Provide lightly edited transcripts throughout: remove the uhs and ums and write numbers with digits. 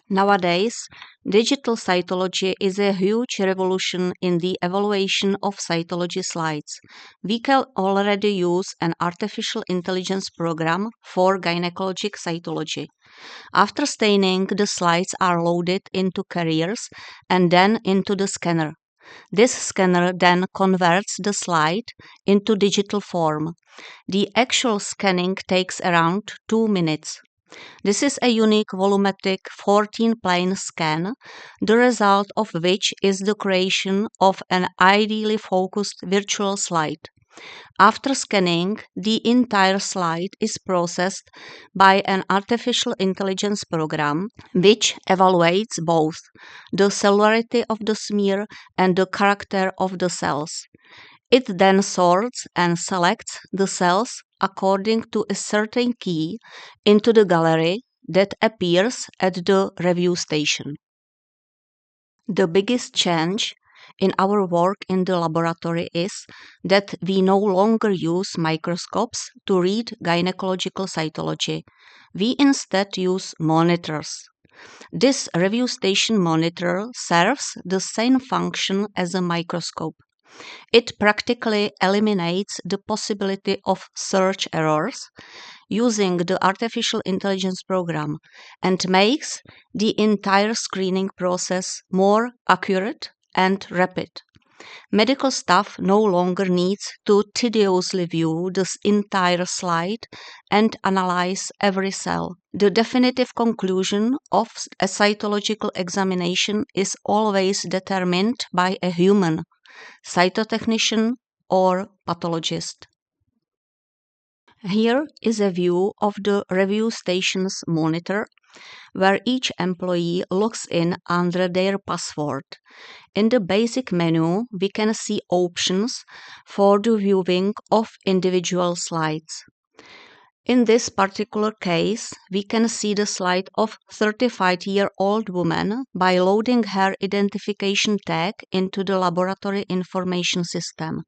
Nowadays, digital cytology is a huge revolution in the evaluation of cytology slides. We can already use an artificial intelligence program for gynecologic cytology. After staining, the slides are loaded into carriers and then into the scanner. This scanner then converts the slide into digital form. The actual scanning takes around 2 minutes. This is a unique volumetric 14-plane scan, the result of which is the creation of an ideally focused virtual slide. After scanning, the entire slide is processed by an artificial intelligence program which evaluates both the cellularity of the smear and the character of the cells. It then sorts and selects the cells according to a certain key into the gallery that appears at the review station. The biggest change in our work in the laboratory is that we no longer use microscopes to read gynecological cytology. We instead use monitors. This review station monitor serves the same function as a microscope. It practically eliminates the possibility of search errors using the artificial intelligence program and makes the entire screening process more accurate and rapid. Medical staff no longer needs to tediously view this entire slide and analyze every cell. The definitive conclusion of a cytological examination is always determined by a human, cytotechnician or pathologist. Here is a view of the review station's monitor, where each employee logs in under their password. In the basic menu, we can see options for the viewing of individual slides. In this particular case, we can see the slide of 35-year-old woman by loading her identification tag into the laboratory information system.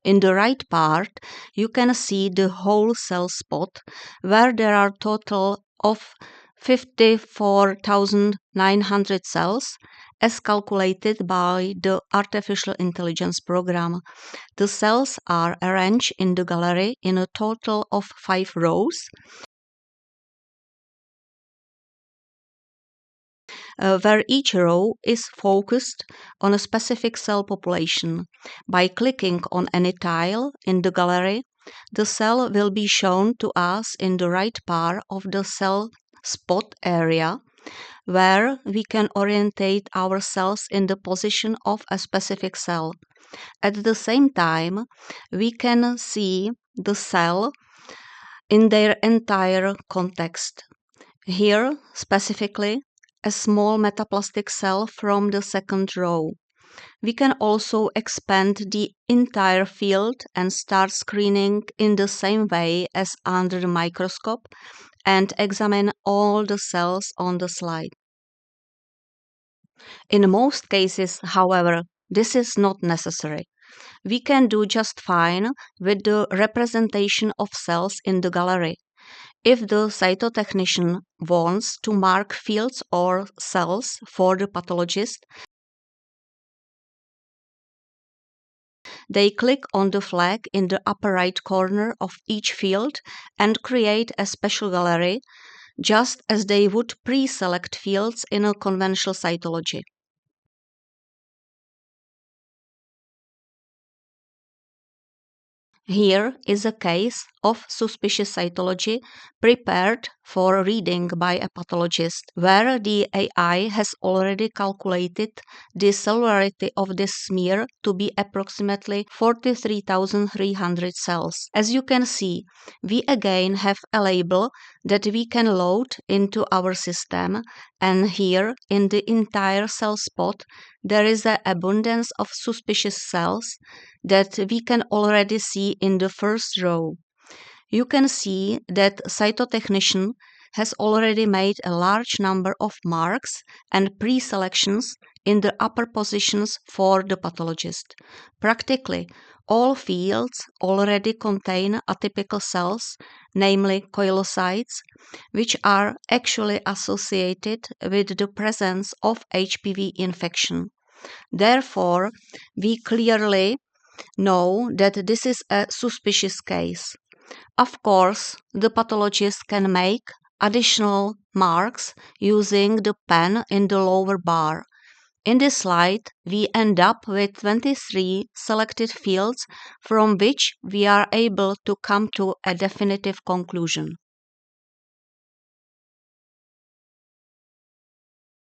In the right part, you can see the whole cell spot, where there are total of 54,900 cells as calculated by the artificial intelligence program. The cells are arranged in the gallery in a total of 5 rows, where each row is focused on a specific cell population. By clicking on any tile in the gallery, the cell will be shown to us in the right part of the cell spot area, where we can orientate ourselves in the position of a specific cell. At the same time, we can see the cell in their entire context. Here, specifically, a small metaplastic cell from the second row. We can also expand the entire field and start screening in the same way as under the microscope and examine all the cells on the slide. In most cases, however, this is not necessary. We can do just fine with the representation of cells in the gallery. If the cytotechnician wants to mark fields or cells for the pathologist, they click on the flag in the upper right corner of each field and create a special gallery, just as they would pre-select fields in a conventional cytology. Here is a case of suspicious cytology prepared for reading by a pathologist, where the AI has already calculated the cellularity of this smear to be approximately 43,300 cells. As you can see, we again have a label that we can load into our system, and here in the entire cell spot there is an abundance of suspicious cells that we can already see in the first row. You can see that cytotechnician has already made a large number of marks and pre-selections in the upper positions for the pathologist. Practically, All fields already contain atypical cells, namely koilocytes, which are actually associated with the presence of HPV infection. Therefore, we clearly know that this is a suspicious case. Of course, the pathologist can make additional marks using the pen in the lower bar. In this slide, we end up with 23 selected fields from which we are able to come to a definitive conclusion.